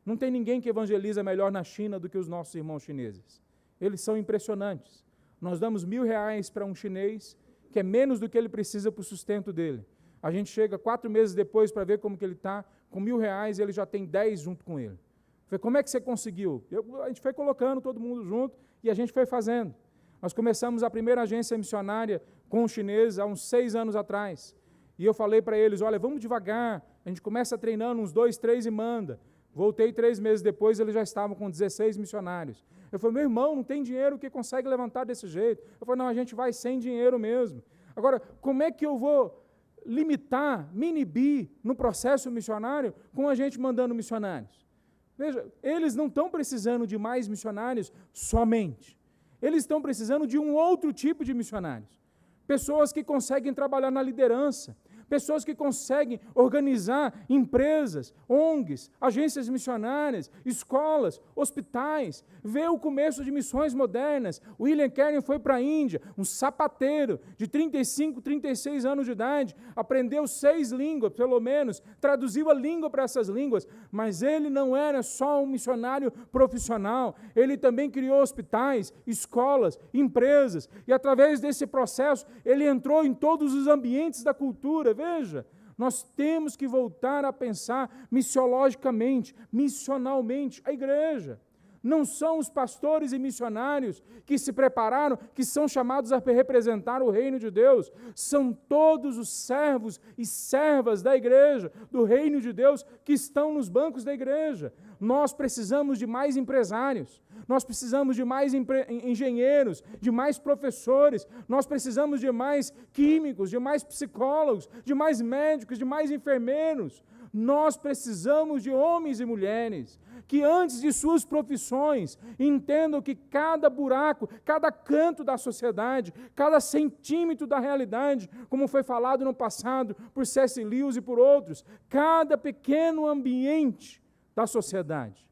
Não tem ninguém que evangeliza melhor na China do que os nossos irmãos chineses. Eles são impressionantes. Nós damos R$1.000 para um chinês, que é menos do que ele precisa para o sustento dele. A gente chega 4 meses depois para ver como que ele está, com R$1.000 ele já tem 10 junto com ele. Eu falei, como é que você conseguiu? A gente foi colocando todo mundo junto e a gente foi fazendo. Nós começamos a primeira agência missionária com os chineses há uns 6 anos atrás. E eu falei para eles, olha, vamos devagar, a gente começa treinando uns 2, 3 e manda. Voltei 3 meses depois, eles já estavam com 16 missionários. Eu falei, meu irmão, não tem dinheiro que consegue levantar desse jeito. Eu falei, não, a gente vai sem dinheiro mesmo. Agora, como é que eu vou limitar, me inibir no processo missionário com a gente mandando missionários? Veja, eles não estão precisando de mais missionários somente. Eles estão precisando de um outro tipo de missionários. Pessoas que conseguem trabalhar na liderança, pessoas que conseguem organizar empresas, ONGs, agências missionárias, escolas, hospitais, ver o começo de missões modernas. William Carey foi para a Índia, um sapateiro de 35, 36 anos de idade, aprendeu 6 línguas, pelo menos, traduziu a língua para essas línguas, mas ele não era só um missionário profissional, ele também criou hospitais, escolas, empresas, e através desse processo ele entrou em todos os ambientes da cultura. Veja, Nós temos que voltar a pensar missiologicamente, missionalmente, a igreja. Não são os pastores e missionários que se prepararam, que são chamados a representar o reino de Deus. São todos os servos e servas da igreja, do reino de Deus, que estão nos bancos da igreja. Nós precisamos de mais empresários, nós precisamos de mais engenheiros, de mais professores, nós precisamos de mais químicos, de mais psicólogos, de mais médicos, de mais enfermeiros. Nós precisamos de homens e mulheres que antes de suas profissões entendam que cada buraco, cada canto da sociedade, cada centímetro da realidade, como foi falado no passado por C.S. Lewis e por outros, cada pequeno ambiente da sociedade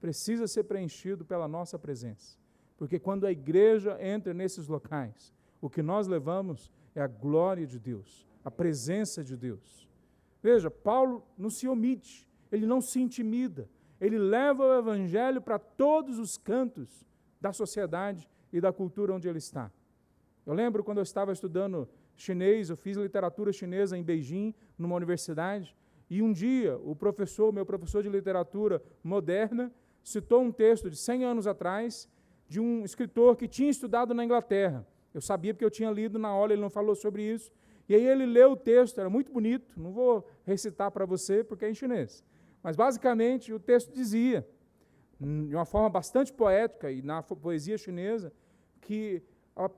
precisa ser preenchido pela nossa presença. Porque quando a igreja entra nesses locais, o que nós levamos é a glória de Deus, a presença de Deus. Veja, Paulo não se omite, ele não se intimida, ele leva o evangelho para todos os cantos da sociedade e da cultura onde ele está. Eu lembro quando eu estava estudando chinês, eu fiz literatura chinesa em Beijing, numa universidade, e um dia o meu professor de literatura moderna, citou um texto de 100 anos atrás, de um escritor que tinha estudado na Inglaterra. Eu sabia porque eu tinha lido na aula, ele não falou sobre isso. E aí ele leu o texto, era muito bonito, não vou recitar para você porque é em chinês. Mas basicamente o texto dizia, de uma forma bastante poética e na poesia chinesa, que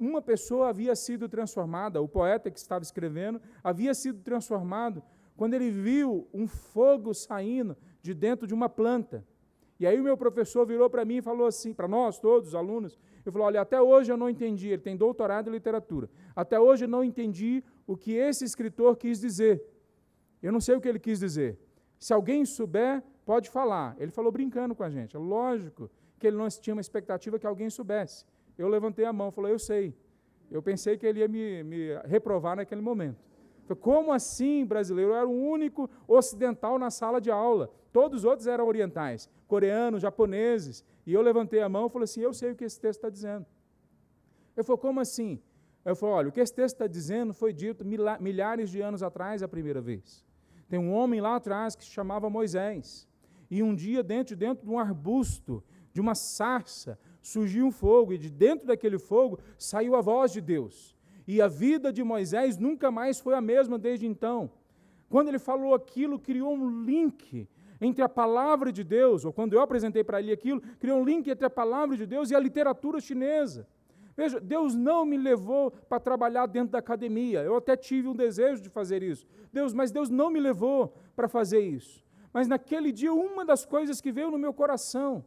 uma pessoa havia sido transformada, o poeta que estava escrevendo, havia sido transformado quando ele viu um fogo saindo de dentro de uma planta. E aí o meu professor virou para mim e falou assim, para nós todos, os alunos, ele falou, olha, até hoje eu não entendi, ele tem doutorado em literatura, até hoje eu não entendi o que esse escritor quis dizer. Eu não sei o que ele quis dizer. Se alguém souber, pode falar. Ele falou brincando com a gente. É lógico que ele não tinha uma expectativa que alguém soubesse. Eu levantei a mão e falei, eu sei. Eu pensei que ele ia me reprovar naquele momento. Falei, como assim, brasileiro? Eu era o único ocidental na sala de aula. Todos os outros eram orientais, coreanos, japoneses. E eu levantei a mão e falei assim, eu sei o que esse texto está dizendo. Ele falou, como assim? Eu falei, olha, o que esse texto está dizendo foi dito milhares de anos atrás a primeira vez. Tem um homem lá atrás que se chamava Moisés. E um dia, dentro de um arbusto, de uma sarça, surgiu um fogo, e de dentro daquele fogo saiu a voz de Deus. E a vida de Moisés nunca mais foi a mesma desde então. Quando ele falou aquilo, criou um link entre a palavra de Deus, ou quando eu apresentei para ele aquilo, criou um link entre a palavra de Deus e a literatura chinesa. Veja, Deus não me levou para trabalhar dentro da academia. Eu até tive um desejo de fazer isso. Mas Deus não me levou para fazer isso. Mas naquele dia, uma das coisas que veio no meu coração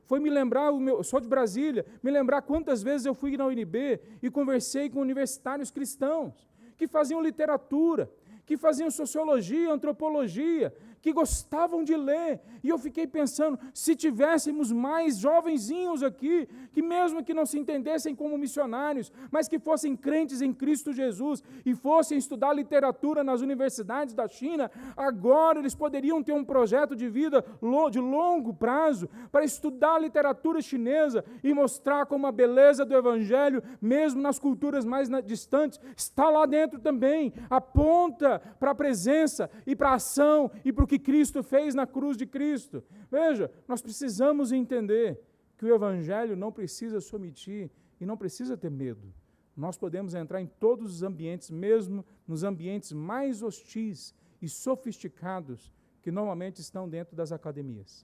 foi me lembrar, eu sou de Brasília, me lembrar quantas vezes eu fui na UNB e conversei com universitários cristãos que faziam literatura, que faziam sociologia, antropologia, que gostavam de ler, e eu fiquei pensando, se tivéssemos mais jovenzinhos aqui, que mesmo que não se entendessem como missionários, mas que fossem crentes em Cristo Jesus, e fossem estudar literatura nas universidades da China, agora eles poderiam ter um projeto de vida de longo prazo, para estudar a literatura chinesa, e mostrar como a beleza do Evangelho, mesmo nas culturas mais distantes, está lá dentro também, aponta para a presença, e para a ação, e para o que Cristo fez na cruz de Cristo. Veja, nós precisamos entender que o Evangelho não precisa se omitir e não precisa ter medo. Nós podemos entrar em todos os ambientes, mesmo nos ambientes mais hostis e sofisticados que normalmente estão dentro das academias.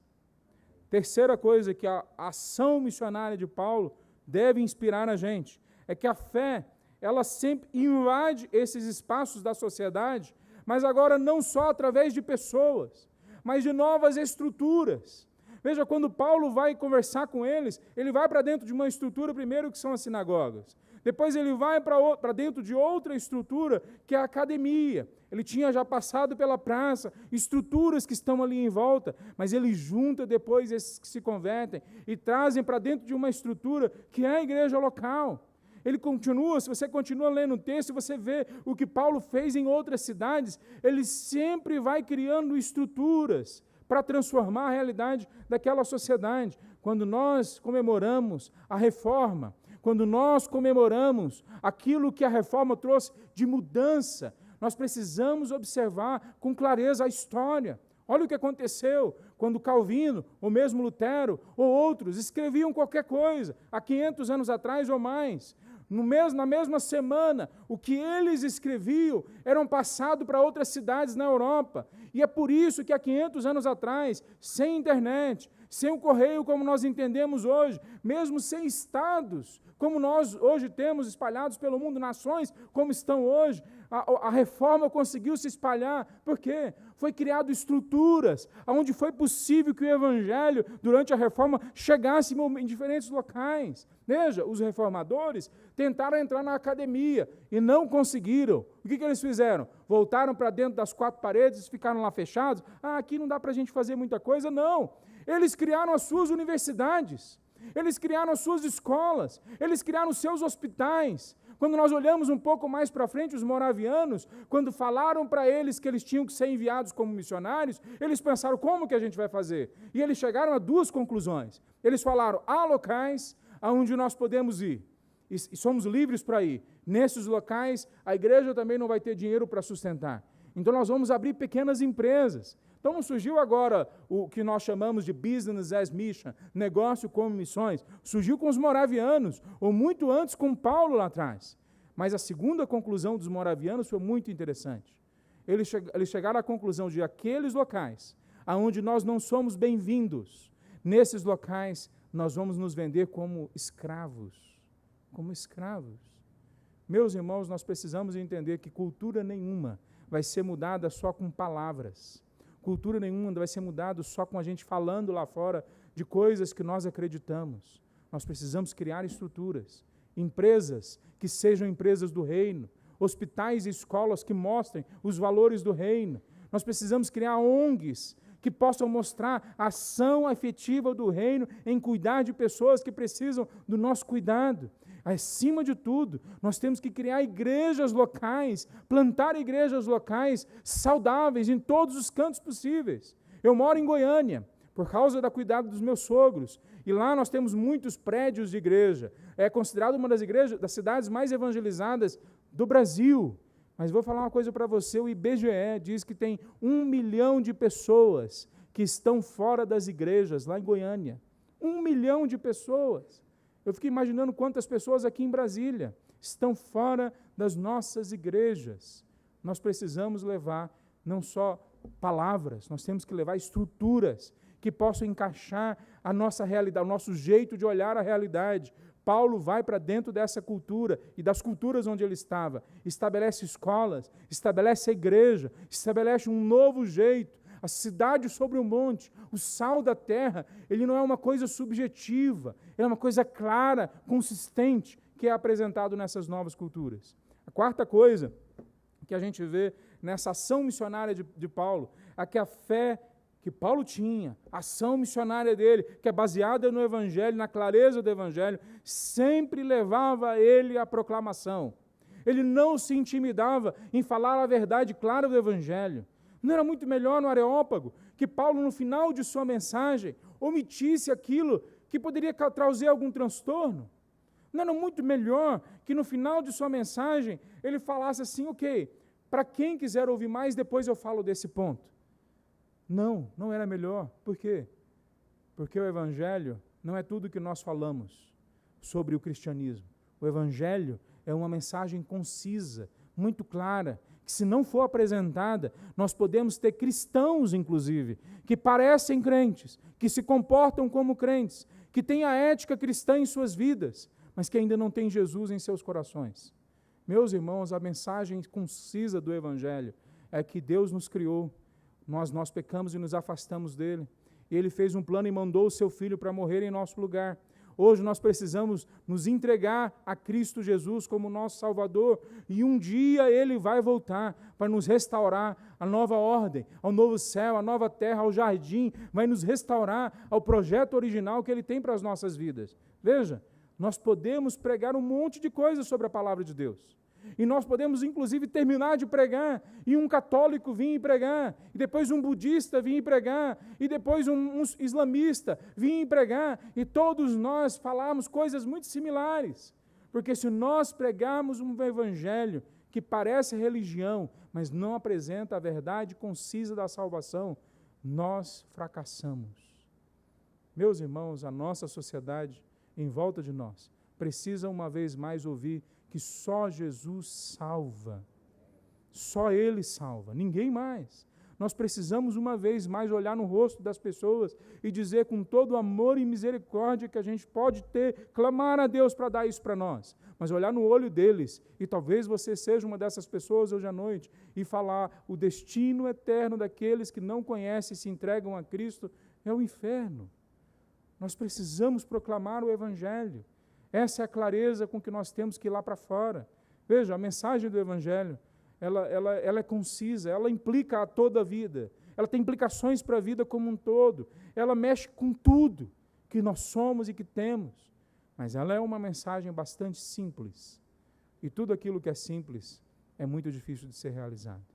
Terceira coisa que a ação missionária de Paulo deve inspirar a gente é que a fé, ela sempre invade esses espaços da sociedade, mas agora não só através de pessoas, mas de novas estruturas. Veja, quando Paulo vai conversar com eles, ele vai para dentro de uma estrutura primeiro que são as sinagogas. Depois ele vai para dentro de outra estrutura, que é a academia. Ele tinha já passado pela praça, estruturas que estão ali em volta, mas ele junta depois esses que se convertem e trazem para dentro de uma estrutura que é a igreja local. Ele continua, se você continua lendo o texto, você vê o que Paulo fez em outras cidades, ele sempre vai criando estruturas para transformar a realidade daquela sociedade. Quando nós comemoramos a reforma, quando nós comemoramos aquilo que a reforma trouxe de mudança, Nós precisamos observar com clareza a história. Olha o que aconteceu quando Calvino, ou mesmo Lutero, ou outros escreviam qualquer coisa, há 500 anos atrás ou mais. Na mesma semana, o que eles escreviam eram passado para outras cidades na Europa. E é por isso que há 500 anos atrás, sem internet, sem o correio como nós entendemos hoje, mesmo sem estados, como nós hoje temos espalhados pelo mundo, nações como estão hoje, a reforma conseguiu se espalhar. Por quê? Foi criado estruturas onde foi possível que o evangelho, durante a reforma, chegasse em diferentes locais. Veja, os reformadores tentaram entrar na academia e não conseguiram. O que eles fizeram? Voltaram para dentro das 4 paredes e ficaram lá fechados. Aqui não dá para a gente fazer muita coisa. Não. Eles criaram as suas universidades. Eles criaram as suas escolas. Eles criaram os seus hospitais. Quando nós olhamos um pouco mais para frente, os moravianos, quando falaram para eles que eles tinham que ser enviados como missionários, eles pensaram, como que a gente vai fazer? E eles chegaram a 2 conclusões. Eles falaram, há locais aonde nós podemos ir, e somos livres para ir. Nesses locais, a igreja também não vai ter dinheiro para sustentar. Então nós vamos abrir pequenas empresas. Então não surgiu agora o que nós chamamos de business as mission, negócio como missões. Surgiu com os moravianos, ou muito antes com Paulo lá atrás. Mas a segunda conclusão dos moravianos foi muito interessante. Eles chegaram à conclusão de aqueles locais aonde nós não somos bem-vindos, nesses locais nós vamos nos vender como escravos. Como escravos. Meus irmãos, nós precisamos entender que cultura nenhuma vai ser mudada só com palavras. Cultura nenhuma vai ser mudada só com a gente falando lá fora de coisas que nós acreditamos. Nós precisamos criar estruturas, empresas que sejam empresas do reino, hospitais e escolas que mostrem os valores do reino. Nós precisamos criar ONGs que possam mostrar a ação efetiva do reino em cuidar de pessoas que precisam do nosso cuidado. Acima de tudo, nós temos que criar igrejas locais, plantar igrejas locais saudáveis em todos os cantos possíveis. Eu moro em Goiânia, por causa do cuidado dos meus sogros, e lá nós temos muitos prédios de igreja. É considerado uma das cidades mais evangelizadas do Brasil. Mas vou falar uma coisa para você, o IBGE diz que tem 1 milhão de pessoas que estão fora das igrejas, lá em Goiânia. 1 milhão de pessoas. Eu fiquei imaginando quantas pessoas aqui em Brasília estão fora das nossas igrejas. Nós precisamos levar não só palavras, nós temos que levar estruturas que possam encaixar a nossa realidade, o nosso jeito de olhar a realidade. Paulo vai para dentro dessa cultura e das culturas onde ele estava, estabelece escolas, estabelece a igreja, estabelece um novo jeito, a cidade sobre o monte, o sal da terra, ele não é uma coisa subjetiva, ele é uma coisa clara, consistente, que é apresentado nessas novas culturas. A quarta coisa que a gente vê nessa ação missionária de Paulo é que a fé que Paulo tinha, a ação missionária dele, que é baseada no Evangelho, na clareza do Evangelho, sempre levava ele à proclamação. Ele não se intimidava em falar a verdade clara do Evangelho. Não era muito melhor no Areópago que Paulo, no final de sua mensagem, omitisse aquilo que poderia trazer algum transtorno? Não era muito melhor que no final de sua mensagem ele falasse assim, ok, para quem quiser ouvir mais, depois eu falo desse ponto. Não era melhor. Por quê? Porque o Evangelho não é tudo que nós falamos sobre o cristianismo. O Evangelho é uma mensagem concisa, muito clara, que se não for apresentada, nós podemos ter cristãos, inclusive, que parecem crentes, que se comportam como crentes, que têm a ética cristã em suas vidas, mas que ainda não têm Jesus em seus corações. Meus irmãos, a mensagem concisa do Evangelho é que Deus nos criou, nós pecamos e nos afastamos dele. Ele fez um plano e mandou o seu Filho para morrer em nosso lugar. Hoje nós precisamos nos entregar a Cristo Jesus como nosso Salvador, e um dia Ele vai voltar para nos restaurar a nova ordem, ao novo céu, a nova terra, ao jardim, vai nos restaurar ao projeto original que Ele tem para as nossas vidas. Veja, nós podemos pregar um monte de coisas sobre a palavra de Deus. E nós podemos, inclusive, terminar de pregar, e um católico vir e pregar, e depois um budista vir e pregar, e depois um islamista vir e pregar, e todos nós falarmos coisas muito similares. Porque se nós pregarmos um evangelho que parece religião, mas não apresenta a verdade concisa da salvação, nós fracassamos. Meus irmãos, a nossa sociedade em volta de nós precisa uma vez mais ouvir que só Jesus salva. Só Ele salva, ninguém mais. Nós precisamos uma vez mais olhar no rosto das pessoas e dizer com todo amor e misericórdia que a gente pode ter, clamar a Deus para dar isso para nós, mas olhar no olho deles, e talvez você seja uma dessas pessoas hoje à noite, e falar: o destino eterno daqueles que não conhecem e se entregam a Cristo é o inferno. Nós precisamos proclamar o Evangelho. Essa é a clareza com que nós temos que ir lá para fora. Veja, a mensagem do Evangelho, ela é concisa, ela implica a toda a vida, ela tem implicações para a vida como um todo, ela mexe com tudo que nós somos e que temos, mas ela é uma mensagem bastante simples, e tudo aquilo que é simples é muito difícil de ser realizado.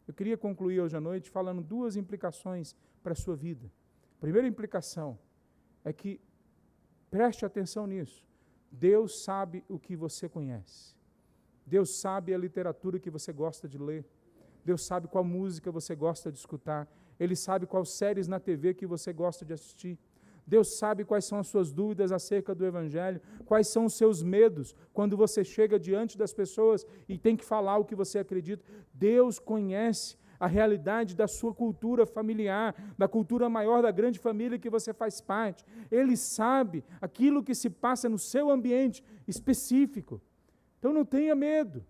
Eu queria concluir hoje à noite falando duas implicações para a sua vida. A primeira implicação é que, preste atenção nisso, Deus sabe o que você conhece. Deus sabe a literatura que você gosta de ler. Deus sabe qual música você gosta de escutar. Ele sabe quais séries na TV que você gosta de assistir. Deus sabe quais são as suas dúvidas acerca do Evangelho, quais são os seus medos quando você chega diante das pessoas e tem que falar o que você acredita. Deus conhece a realidade da sua cultura familiar, da cultura maior da grande família que você faz parte. Ele sabe aquilo que se passa no seu ambiente específico. Então não tenha medo.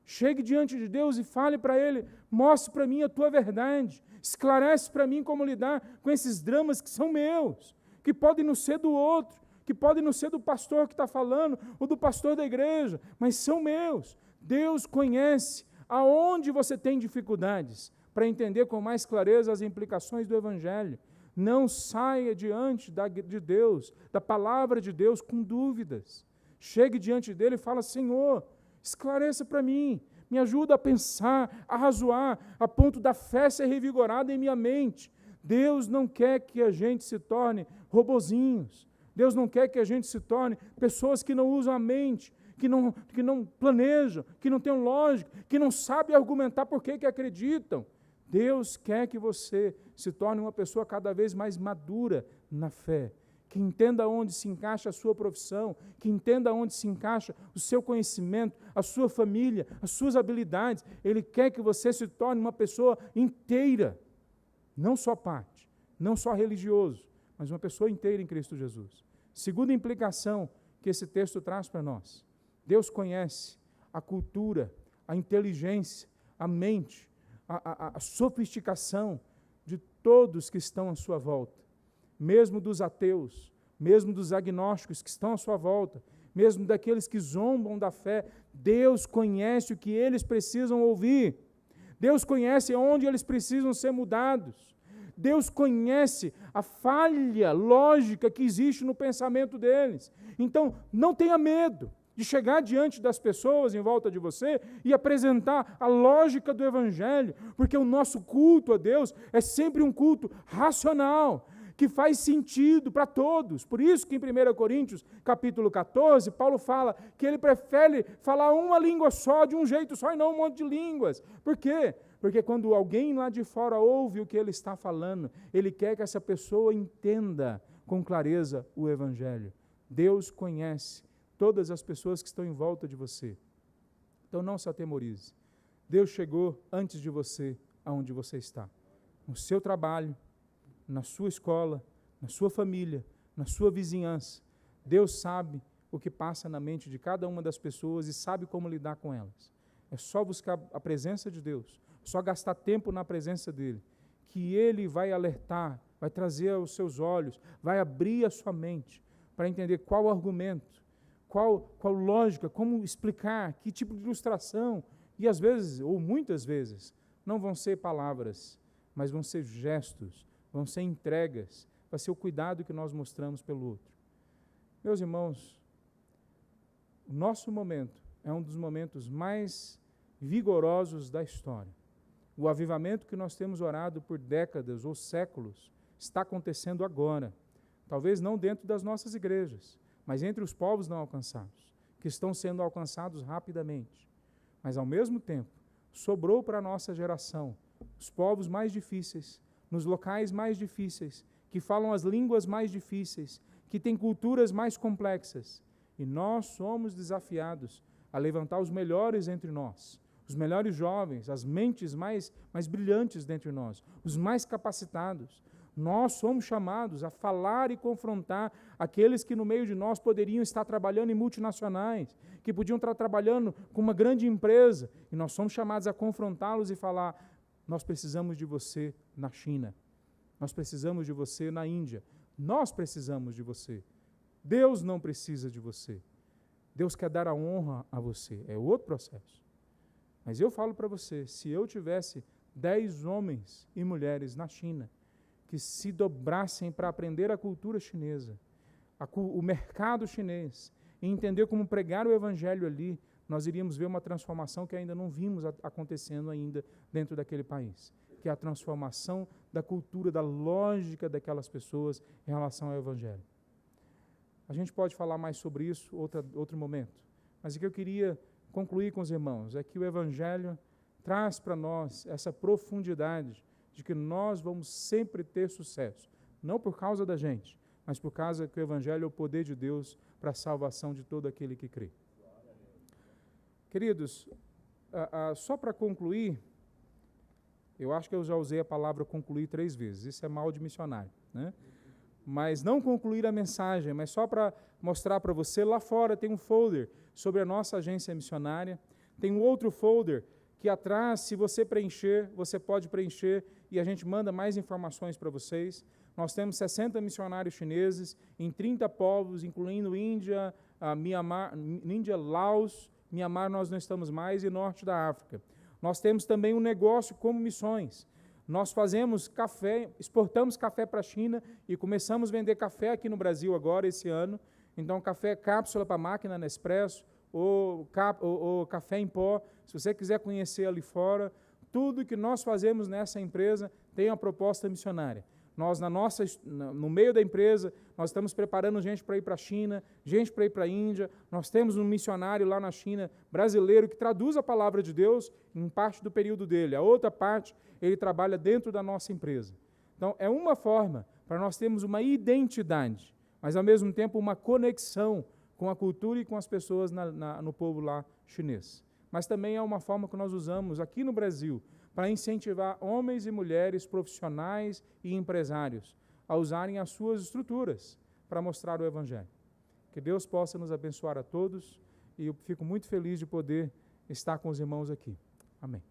Chegue diante de Deus e fale para Ele: mostre para mim a tua verdade, esclarece para mim como lidar com esses dramas que são meus, que podem não ser do outro, que podem não ser do pastor que está falando, ou do pastor da igreja, mas são meus. Deus conhece aonde você tem dificuldades, para entender com mais clareza as implicações do Evangelho. Não saia diante de Deus, da palavra de Deus, com dúvidas. Chegue diante dele e fala: Senhor, esclareça para mim, me ajuda a pensar, a razoar, a ponto da fé ser revigorada em minha mente. Deus não quer que a gente se torne robozinhos. Deus não quer que a gente se torne pessoas que não usam a mente, que não planejam, que não têm lógica, que não sabem argumentar por que acreditam. Deus quer que você se torne uma pessoa cada vez mais madura na fé, que entenda onde se encaixa a sua profissão, que entenda onde se encaixa o seu conhecimento, a sua família, as suas habilidades. Ele quer que você se torne uma pessoa inteira, não só parte, não só religioso, mas uma pessoa inteira em Cristo Jesus. Segunda implicação que esse texto traz para nós: Deus conhece a cultura, a inteligência, a mente, a sofisticação de todos que estão à sua volta, mesmo dos ateus, mesmo dos agnósticos que estão à sua volta, mesmo daqueles que zombam da fé. Deus conhece o que eles precisam ouvir. Deus conhece onde eles precisam ser mudados. Deus conhece a falha lógica que existe no pensamento deles. Então, não tenha medo de chegar diante das pessoas em volta de você e apresentar a lógica do Evangelho, porque o nosso culto a Deus é sempre um culto racional, que faz sentido para todos. Por isso que em 1 Coríntios, capítulo 14, Paulo fala que ele prefere falar uma língua só, de um jeito só, e não um monte de línguas. Por quê? Porque quando alguém lá de fora ouve o que ele está falando, ele quer que essa pessoa entenda com clareza o Evangelho. Deus conhece todas as pessoas que estão em volta de você. Então não se atemorize. Deus chegou antes de você aonde você está. No seu trabalho, na sua escola, na sua família, na sua vizinhança. Deus sabe o que passa na mente de cada uma das pessoas e sabe como lidar com elas. É só buscar a presença de Deus, só gastar tempo na presença dEle, que Ele vai alertar, vai trazer aos seus olhos, vai abrir a sua mente para entender qual argumento, qual lógica, como explicar, que tipo de ilustração. E às vezes, ou muitas vezes, não vão ser palavras, mas vão ser gestos, vão ser entregas, vai ser o cuidado que nós mostramos pelo outro. Meus irmãos, o nosso momento é um dos momentos mais vigorosos da história. O avivamento que nós temos orado por décadas ou séculos está acontecendo agora. Talvez não dentro das nossas igrejas, mas entre os povos não alcançados, que estão sendo alcançados rapidamente. mas ao mesmo tempo sobrou para a nossa geração os povos mais difíceis, nos locais mais difíceis, que falam as línguas mais difíceis, que têm culturas mais complexas. E nós somos desafiados a levantar os melhores entre nós, os melhores jovens, as mentes mais brilhantes dentre nós, os mais capacitados. Nós somos chamados a falar e confrontar aqueles que no meio de nós poderiam estar trabalhando em multinacionais, que podiam estar trabalhando com uma grande empresa, e nós somos chamados a confrontá-los e falar: nós precisamos de você na China, nós precisamos de você na Índia, nós precisamos de você. Deus não precisa de você. Deus quer dar a honra a você, é outro processo. Mas eu falo para você, se eu tivesse 10 homens e mulheres na China que se dobrassem para aprender a cultura chinesa, o mercado chinês, e entender como pregar o evangelho ali, nós iríamos ver uma transformação que ainda não vimos acontecendo ainda dentro daquele país, que é a transformação da cultura, da lógica daquelas pessoas em relação ao evangelho. A gente pode falar mais sobre isso outro momento, mas o que eu queria concluir com os irmãos é que o evangelho traz para nós essa profundidade de que nós vamos sempre ter sucesso, não por causa da gente, mas por causa que o evangelho é o poder de Deus para a salvação de todo aquele que crê. Queridos, só para concluir, eu acho que eu já usei a palavra concluir 3 vezes, isso é mal de missionário, né? Mas não concluir a mensagem, mas só para mostrar para você, lá fora tem um folder sobre a nossa agência missionária, tem um outro folder que atrás, se você preencher, você pode preencher e a gente manda mais informações para vocês. Nós temos 60 missionários chineses em 30 povos, incluindo Índia, Mianmar, Laos, Mianmar nós não estamos mais, e norte da África. Nós temos também um negócio como missões. Nós fazemos café, exportamos café para a China e começamos a vender café aqui no Brasil agora, esse ano. Então, café cápsula para máquina Nespresso, ou café em pó. Se você quiser conhecer ali fora, tudo que nós fazemos nessa empresa tem uma proposta missionária. Nós, no meio da empresa, nós estamos preparando gente para ir para a China, gente para ir para a Índia. Nós temos um missionário lá na China, brasileiro, que traduz a palavra de Deus em parte do período dele. A outra parte, ele trabalha dentro da nossa empresa. Então, é uma forma para nós termos uma identidade, mas, ao mesmo tempo, uma conexão com a cultura e com as pessoas no povo lá chinês. Mas também é uma forma que nós usamos aqui no Brasil para incentivar homens e mulheres profissionais e empresários a usarem as suas estruturas para mostrar o evangelho. Que Deus possa nos abençoar a todos e eu fico muito feliz de poder estar com os irmãos aqui. Amém.